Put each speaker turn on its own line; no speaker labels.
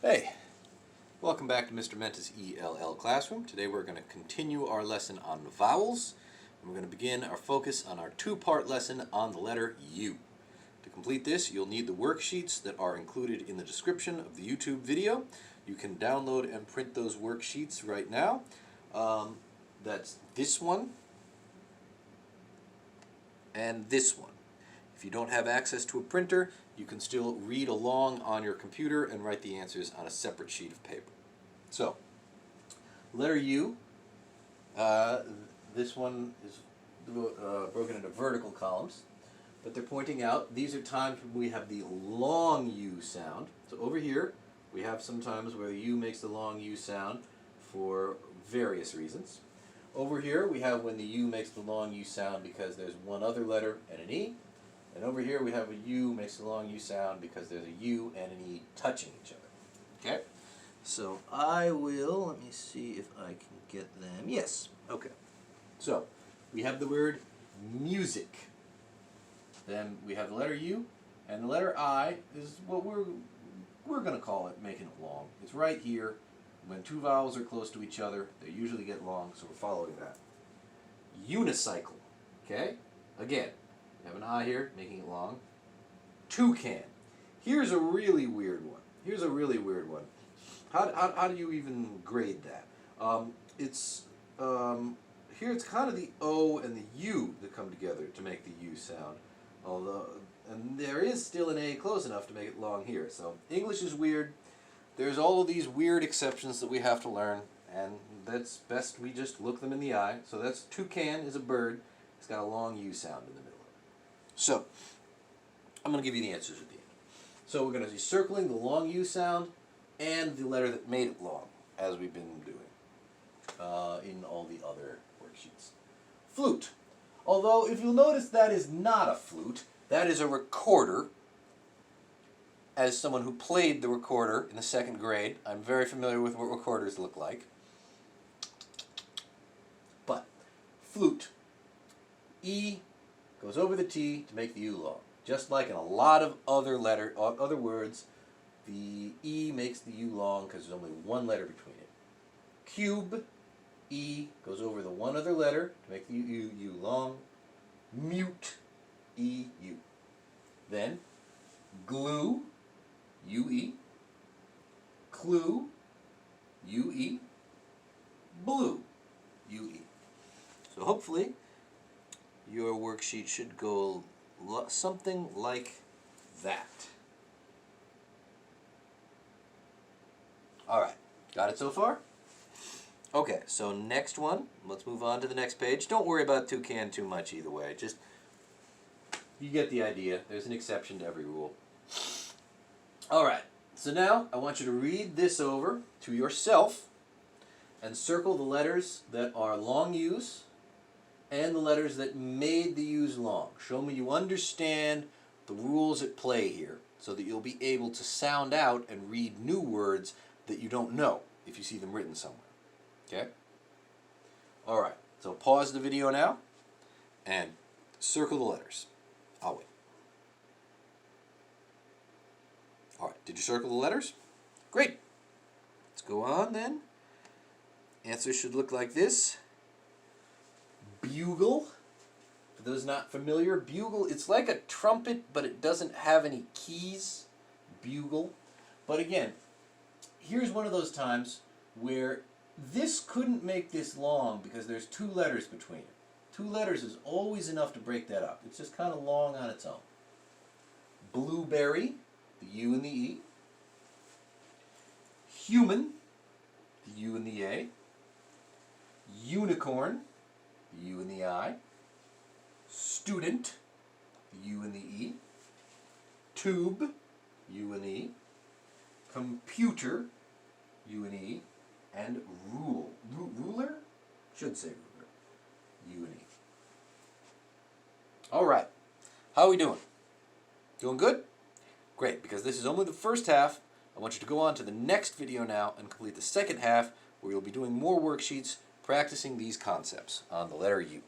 Hey, welcome back to Mr. Menta's ELL classroom. Today we're going to continue our lesson on vowels, and we're going to begin our focus on our two-part lesson on the letter U. To complete this, you'll need the worksheets that are included in the description of the YouTube video. You can download and print those worksheets right now. That's this one and this one. If you don't have access to a printer, you can still read along on your computer and write the answers on a separate sheet of paper. So, letter U, this one is broken into vertical columns, but they're pointing out these are times when we have the long U sound. So over here, we have some times where the U makes the long U sound for various reasons. Over here, we have when the U makes the long U sound because there's one other letter and an E. And over here we have a U makes a long U sound because there's a U and an E touching each other. Okay? So I will, let me see if I can get them. Yes. Okay. So we have the word music. Then we have the letter U, and the letter I is what we're going to call it making it long. It's right here. When two vowels are close to each other, they usually get long, so we're following that. Unicycle. Okay? Again. We have an I here, making it long. Toucan. Here's a really weird one. How do you even grade that? Here it's kind of the O and the U that come together to make the U sound. And there is still an A close enough to make it long here. So English is weird. There's all of these weird exceptions that we have to learn, and that's best we just look them in the eye. So that's toucan is a bird. It's got a long U sound in the middle. So, I'm going to give you the answers at the end. So we're going to be circling the long U sound and the letter that made it long, as we've been doing in all the other worksheets. Flute. Although, if you'll notice, that is not a flute. That is a recorder. As someone who played the recorder in the second grade, I'm very familiar with what recorders look like. But, flute. E goes over the T to make the U long. Just like in a lot of other words, the E makes the U long because there's only one letter between it. Cube, E goes over the one other letter to make the U long. Mute, E, U. Then, glue, U-E. Clue, U-E. Blue, U-E. So hopefully, your worksheet should go something like that. Alright, got it so far? Okay, so next one, let's move on to the next page. Don't worry about toucan too much either way, just, you get the idea. There's an exception to every rule. Alright, so now I want you to read this over to yourself and circle the letters that are long U's and the letters that made the U's long. Show me you understand the rules at play here so that you'll be able to sound out and read new words that you don't know if you see them written somewhere. Okay? Alright, so pause the video now and circle the letters. I'll wait. Alright, did you circle the letters? Great. Let's go on then. Answer should look like this. Bugle. For those not familiar, bugle, it's like a trumpet, but it doesn't have any keys. Bugle. But again, here's one of those times where this couldn't make this long because there's two letters between it. Two letters is always enough to break that up. It's just kind of long on its own. Blueberry, the U and the E. Human, the U and the A. Unicorn, the U and the I. Student, the U and the E. Tube, U and E. Computer, U and E. And ruler? Should say ruler, U and E. Alright, how are we doing? Doing good? Great, because this is only the first half. I want you to go on to the next video now and complete the second half where you'll be doing more worksheets practicing these concepts on the letter U.